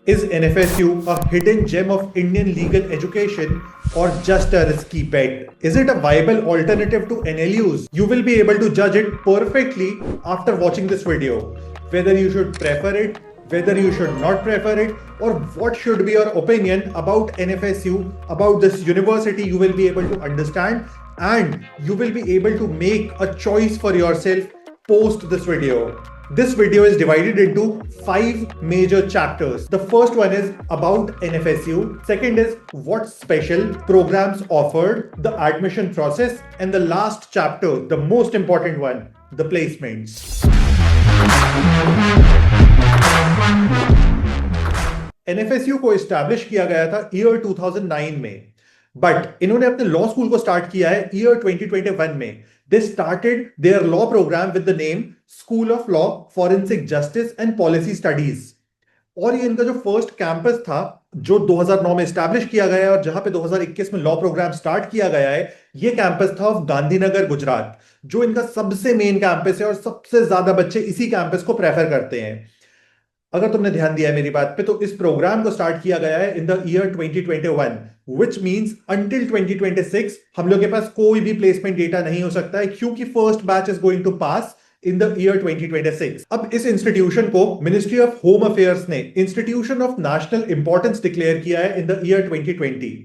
Is NFSU a hidden gem of Indian legal education or just a risky bet? Is it a viable alternative to NLUs? You will be able to judge it perfectly after watching this video. Whether you should prefer it, whether you should not prefer it, or what should be your opinion about NFSU, about this university, you will be able to understand and you will be able to make a choice for yourself post this video. This video is divided into 5 major chapters. The first one is about NFSU. Second is what special programs offered, the admission process, and the last chapter, the most important one, the placements. NFSU को establish किया गया था year 2009 में, but इन्होंने अपने law school को start किया है ईयर 2021 में. They started their law program with the name School of Law, Forensic Justice and Policy Studies. और ये इनका जो फर्स्ट कैंपस था जो 2009 में एस्टैब्लिश किया गया है और जहां पे 2021 में लॉ प्रोग्राम स्टार्ट किया गया है, ये कैंपस था ऑफ गांधीनगर, गुजरात, जो इनका सबसे मेन कैंपस है और सबसे ज्यादा बच्चे इसी कैंपस को प्रेफर करते हैं. अगर तुमने ध्यान दिया है मेरी बात पे, तो इस प्रोग्राम को स्टार्ट किया गया है in the year 2021, which means until 2026 हम लोग के पास कोई भी प्लेसमेंट डेटा नहीं हो सकता है, क्योंकि first batch is going to pass in the year 2026. अब इस इंस्टीट्यूशन को मिनिस्ट्री ऑफ होम अफेयर्स ने institution of national importance declare किया है in the year 2020.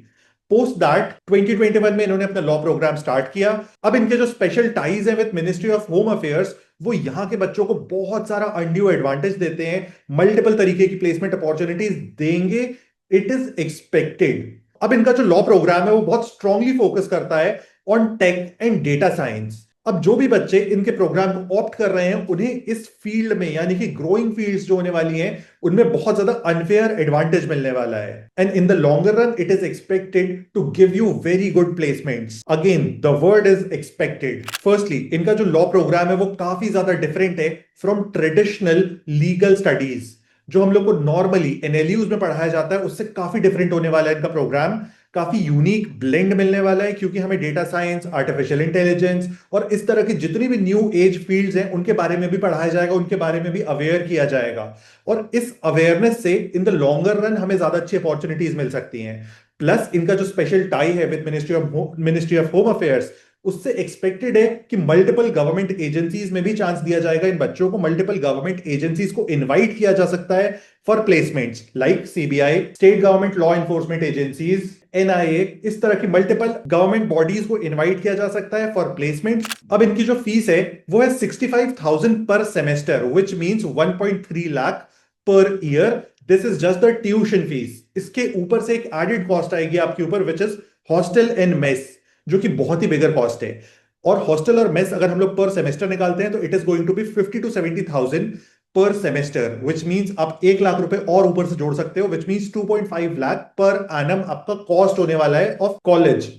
Post that 2021 में इन्होंने अपना लॉ प्रोग्राम स्टार्ट किया. अब इनके जो स्पेशल टाइज है with ministry of home affairs, वो यहां के बच्चों को बहुत सारा अनड्यू एडवांटेज देते हैं, मल्टीपल तरीके की प्लेसमेंट अपॉर्चुनिटीज देंगे, इट इज एक्सपेक्टेड. अब इनका जो लॉ प्रोग्राम है वो बहुत स्ट्रांगली फोकस करता है on tech and data science. अब जो भी बच्चे इनके प्रोग्राम को ऑप्ट कर रहे हैं, उन्हें इस फील्ड में, यानी कि ग्रोइंग फील्ड्स जो होने वाली हैं, उनमें बहुत ज्यादा अनफेयर एडवांटेज मिलने वाला है. And in the longer run it is expected to give you very good placements. Again the word is expected. Firstly, इनका जो लॉ प्रोग्राम है वो काफी ज्यादा डिफरेंट है फ्रॉम ट्रेडिशनल लीगल स्टडीज जो हम लोग को नॉर्मली एनएलयूज में पढ़ाया जाता है. उससे काफी डिफरेंट होने वाला है इनका प्रोग्राम. काफी यूनिक ब्लेंड मिलने वाला है, क्योंकि हमें डेटा साइंस, आर्टिफिशियल इंटेलिजेंस और इस तरह की जितनी भी न्यू एज फील्ड्स हैं उनके बारे में भी पढ़ाया जाएगा, उनके बारे में भी अवेयर किया जाएगा. और इस अवेयरनेस से इन द लॉन्गर रन हमें ज्यादा अच्छी अपॉर्चुनिटीज मिल सकती हैं. प्लस इनका जो स्पेशल टाई है with ministry of home affairs, उससे एक्सपेक्टेड है कि मल्टीपल गवर्नमेंट एजेंसीज में भी चांस दिया जाएगा इन बच्चों को. मल्टीपल गवर्नमेंट एजेंसीज को इनवाइट किया जा सकता है for placements, like CBI, state government law enforcement agencies, NIA, इस तरह की मल्टीपल गवर्नमेंट बॉडीज को इनवाइट किया जा सकता है फॉर प्लेसमेंट. अब इनकी जो फीस है वो है 65,000 पर semester, which means 1.3 lakh per year. This is just the tuition fees. इसके ऊपर से एक एडेड कॉस्ट आएगी आपके ऊपर, which is hostel and mess, जो कि बहुत ही बिगर कॉस्ट है. और हॉस्टल और मेस अगर हम लोग पर सेमेस्टर निकालते हैं तो it is going to be 50 to 70,000 पर सेमेस्टर, विच मींस आप 1 लाख रुपए और ऊपर से जोड़ सकते हो, which means 2.5 lakh per annum आपका कॉस्ट होने वाला है ऑफ कॉलेज.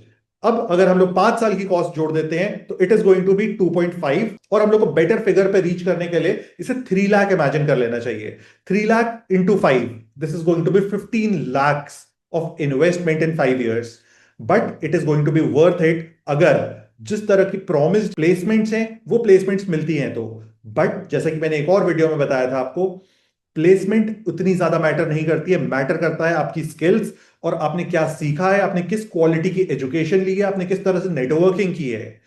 अब अगर हम लोग 5 साल की कॉस्ट जोड़ देते हैं तो it is going to be 2.5, और हम लोग को बेटर फिगर पे रीच करने के लिए इसे 3 लाख इमेजिन कर लेना चाहिए. 3 lakh into 5, this is going to be 15 lakhs of investment in 5 years. But it is going to be worth it अगर जिस तरह की प्रॉमिस्ड प्लेसमेंट्स हैं वो प्लेसमेंट्स मिलती हैं तो. बट जैसा कि मैंने एक और वीडियो में बताया था आपको, प्लेसमेंट उतनी ज्यादा मैटर नहीं करती है. मैटर करता है आपकी स्किल्स और आपने क्या सीखा है, आपने किस क्वालिटी की एजुकेशन ली है, आपने किस तरह से नेटवर्किंग की है.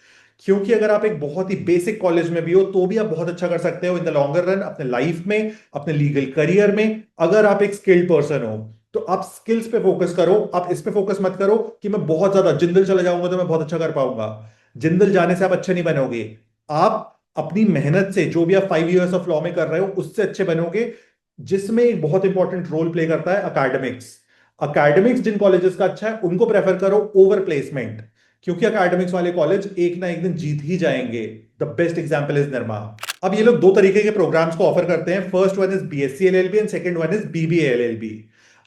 क्योंकि अगर आप एक बहुत ही बेसिक कॉलेज में भी हो तो भी आप बहुत अच्छा कर सकते हो इन द लॉन्गर रन अपने लाइफ में, अपने लीगल करियर में. अगर आप एक स्किल्ड पर्सन हो तो आप स्किल्स पे फोकस करो. आप इस पे फोकस मत करो कि मैं बहुत ज्यादा जिंदल चला जाऊंगा तो मैं बहुत अच्छा कर पाऊंगा. जिंदल जाने से आप अच्छे नहीं बनोगे. आप अपनी मेहनत से, जो भी आप 5 years ऑफ लॉ में कर रहे हो, उससे अच्छे बनोगे, जिसमें एक बहुत इंपॉर्टेंट रोल प्ले करता है अकेडमिक्स. अकेडमिक्स जिन कॉलेजेस का अच्छा है उनको प्रेफर करो ओवर प्लेसमेंट, क्योंकि अकेडमिक्स वाले कॉलेज एक ना एक दिन जीत ही जाएंगे. The best example is Nirma. अब ये लोग 2 तरीके के प्रोग्राम्स को ऑफर करते हैं. First one is BSc LLB and second one is BBA LLB.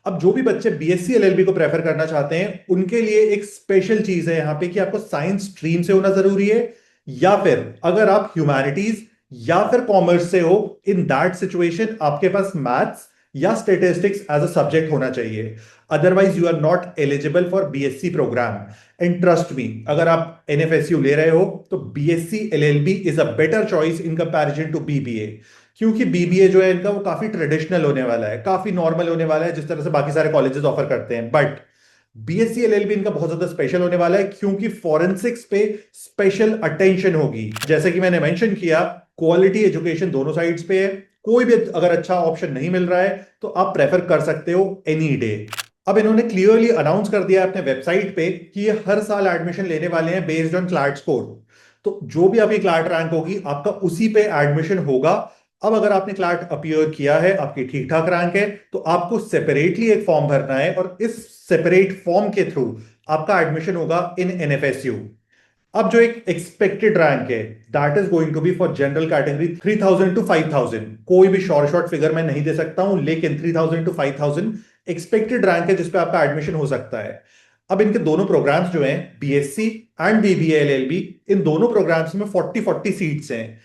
अब जो भी बच्चे बीएससी एलएलबी को प्रेफर करना चाहते हैं उनके लिए एक स्पेशल चीज है यहां पे कि आपको साइंस स्ट्रीम से होना जरूरी है, या फिर अगर आप ह्यूमैनिटीज या फिर कॉमर्स से हो, इन दैट सिचुएशन आपके पास मैथ्स या स्टेटिस्टिक्स एज अ सब्जेक्ट होना चाहिए. Otherwise you are not eligible for BSc programme. And trust me, अगर आप एनएफएसयू ले रहे हो तो BSc LLB is a better choice in comparison to BBA, क्योंकि बीबीए जो है इनका वो काफी ट्रेडिशनल होने वाला है, काफी नॉर्मल होने वाला है, जिस तरह से बाकी सारे कॉलेजेस ऑफर करते हैं। बट बीएससी एलएलबी इनका बहुत ज्यादा स्पेशल होने वाला है, क्योंकि फॉरेंसिक्स पे स्पेशल अटेंशन होगी। जैसे कि मैंने मेंशन किया, क्वालिटी एजुकेशन दोनों साइड्स पे है। कोई भी अगर अच्छा ऑप्शन नहीं मिल रहा है तो आप प्रेफर कर सकते हो एनी डे। अब इन्होंने क्लियरली अनाउंस कर दिया है अपने वेबसाइट पे कि ये हर साल एडमिशन लेने वाले हैं बेस्ड ऑन क्लाट स्कोर। तो जो भी आपकी क्लाट रैंक होगी आपका उसी पे एडमिशन होगा। अब अगर आपने क्लाट अपीयर किया है, आपकी ठीक ठाक रैंक है, तो आपको सेपरेटली एक फॉर्म भरना है और इस सेपरेट फॉर्म के थ्रू आपका एडमिशन होगा इन एनएफएसयू। अब जो एक एक्सपेक्टेड रैंक है, that is going to be for general category 3000 to 5000। कोई भी शॉर्ट फिगर मैं नहीं दे सकता हूं, लेकिन 3000 टू 5000 एक्सपेक्टेड रैंक है जिसपे आपका एडमिशन हो सकता है। अब इनके दोनों प्रोग्राम्स जो हैं, बीएससी एंड बीबीए एलएलबी, इन दोनों प्रोग्राम्स में 40-40 सीट्स हैं।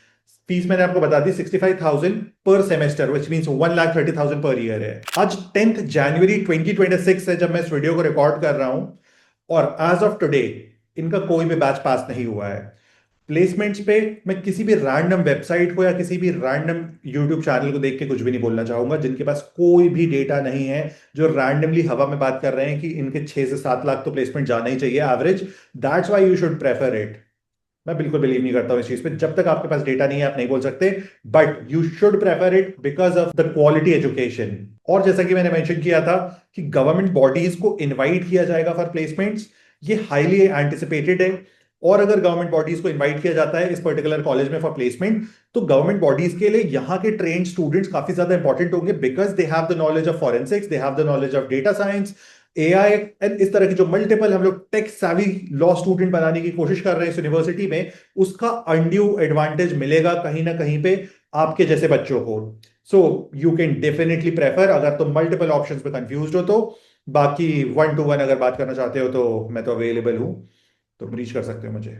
फीस मैंने आपको बता दी 65,000 पर semester, which means 1,30,000 per year है। आज 10th जनवरी 2026 है जब मैं इस वीडियो को रिकॉर्ड कर रहा हूं, और एज ऑफ टुडे इनका कोई भी बैच पास नहीं हुआ है। प्लेसमेंट्स पे मैं किसी भी रैंडम वेबसाइट को या किसी भी रैंडम यूट्यूब चैनल को देख के कुछ भी नहीं बोलना चाहूंगा, जिनके पास कोई भी डेटा नहीं है, जो रैंडमली हवा में बात कर रहे हैं कि इनके 6 से 7 लाख तो प्लेसमेंट जाना ही चाहिए average. That's why you should prefer it. मैं बिल्कुल बिलीव नहीं करता हूं इस चीज पे। जब तक आपके पास डेटा नहीं है आप नहीं बोल सकते, but you should prefer it because of the quality education. और जैसा कि मैंने मेंशन किया था कि गवर्नमेंट बॉडीज को इनवाइट किया जाएगा फॉर प्लेसमेंट्स, ये हाईली एंटिसिपेटेड है। और अगर गवर्नमेंट बॉडीज को इनवाइट किया जाता है इस पर्टिकुलर कॉलेज में फॉर प्लेसमेंट, तो गवर्नमेंट बॉडीज के लिए यहाँ के ट्रेन स्टूडेंट्स काफी ज्यादा इंपॉर्टेंट होंगे, because they have the knowledge of forensics, they have the knowledge of data science, AI and इस तरह की जो मल्टीपल हम लोग टेक savvy लॉ स्टूडेंट बनाने की कोशिश कर रहे हैं इस यूनिवर्सिटी में, उसका अनड्यू एडवांटेज मिलेगा कहीं ना कहीं पे आपके जैसे बच्चों को। So you can definitely prefer, अगर तुम मल्टीपल ऑप्शंस पे कंफ्यूज हो तो। बाकी 1 to 1 अगर बात करना चाहते हो तो मैं तो अवेलेबल हूं, तो रीच कर सकते हो मुझे।